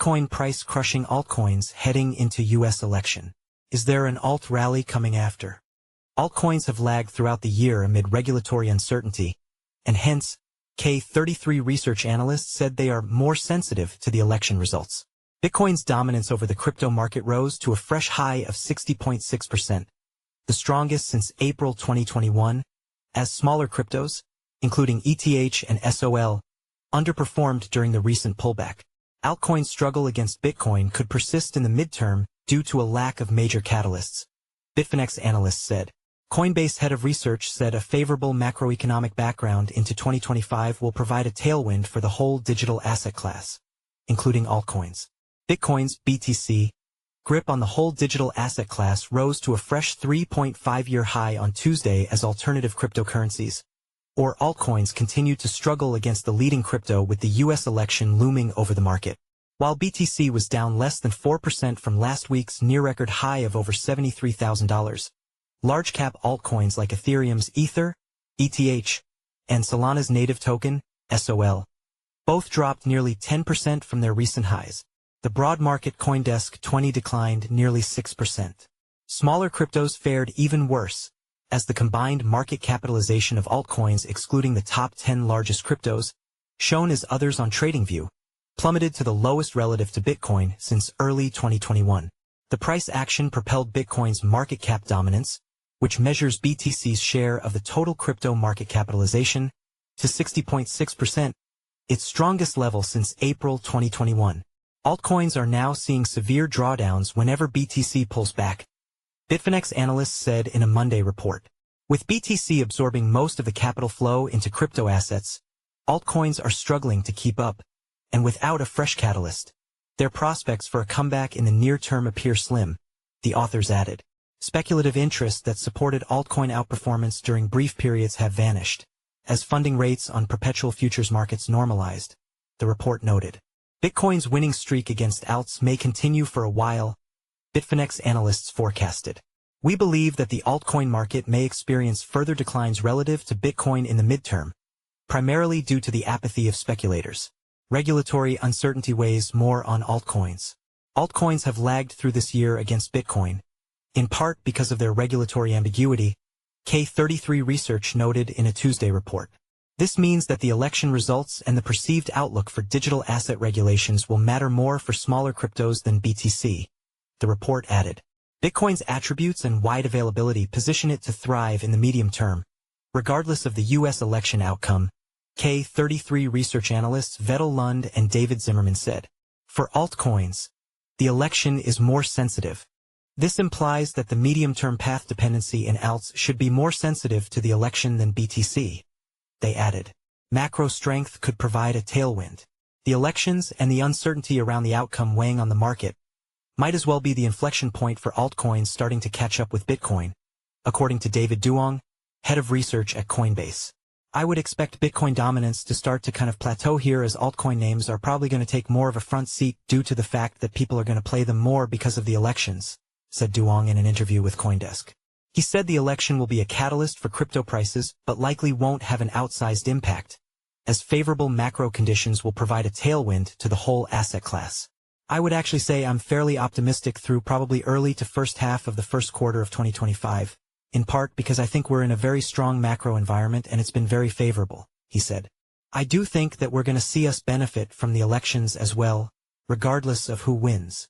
Bitcoin price crushing altcoins heading into U.S. election. Is there an alt rally coming after? Altcoins have lagged throughout the year amid regulatory uncertainty, and hence, K33 Research analysts said they are more sensitive to the election results. Bitcoin's dominance over the crypto market rose to a fresh high of 60.6%, the strongest since April 2021, as smaller cryptos, including ETH and SOL, underperformed during the recent pullback. Altcoins' struggle against Bitcoin could persist in the midterm due to a lack of major catalysts, Bitfinex analysts said. Coinbase head of research said a favorable macroeconomic background into 2025 will provide a tailwind for the whole digital asset class, including altcoins. Bitcoin's BTC grip on the whole digital asset class rose to a fresh 3.5-year high on Tuesday as alternative cryptocurrencies, or altcoins, continued to struggle against the leading crypto with the U.S. election looming over the market. While BTC was down less than 4% from last week's near-record high of over $73,000, large-cap altcoins like Ethereum's Ether, ETH, and Solana's native token, SOL, both dropped nearly 10% from their recent highs. The broad market CoinDesk 20 declined nearly 6%. Smaller cryptos fared even worse, as the combined market capitalization of altcoins excluding the top 10 largest cryptos, shown as others on TradingView, plummeted to the lowest relative to Bitcoin since early 2021. The price action propelled Bitcoin's market cap dominance, which measures BTC's share of the total crypto market capitalization, to 60.6%, its strongest level since April 2021. Altcoins are now seeing severe drawdowns whenever BTC pulls back, Bitfinex analysts said in a Monday report. With BTC absorbing most of the capital flow into crypto assets, altcoins are struggling to keep up, and without a fresh catalyst, their prospects for a comeback in the near term appear slim, the authors added. Speculative interest that supported altcoin outperformance during brief periods have vanished, as funding rates on perpetual futures markets normalized, the report noted. Bitcoin's winning streak against alts may continue for a while, Bitfinex analysts forecasted. We believe that the altcoin market may experience further declines relative to Bitcoin in the midterm, primarily due to the apathy of speculators. Regulatory uncertainty weighs more on altcoins. Altcoins have lagged through this year against Bitcoin, in part because of their regulatory ambiguity, K33 Research noted in a Tuesday report. This means that the election results and the perceived outlook for digital asset regulations will matter more for smaller cryptos than BTC, the report added. Bitcoin's attributes and wide availability position it to thrive in the medium term, regardless of the U.S. election outcome, K33 research analysts Vettel Lund and David Zimmerman said. For altcoins, the election is more sensitive. This implies that the medium-term path dependency in alts should be more sensitive to the election than BTC. They added. Macro strength could provide a tailwind. The elections and the uncertainty around the outcome weighing on the market might as well be the inflection point for altcoins starting to catch up with Bitcoin, according to David Duong, head of research at Coinbase. I would expect Bitcoin dominance to start to kind of plateau here, as altcoin names are probably going to take more of a front seat due to the fact that people are going to play them more because of the elections, said Duong in an interview with CoinDesk. He said the election will be a catalyst for crypto prices but likely won't have an outsized impact, as favorable macro conditions will provide a tailwind to the whole asset class. I would actually say I'm fairly optimistic through probably early to first half of the first quarter of 2025, in part because I think we're in a very strong macro environment and it's been very favorable, he said. I do think that we're going to see us benefit from the elections as well, regardless of who wins.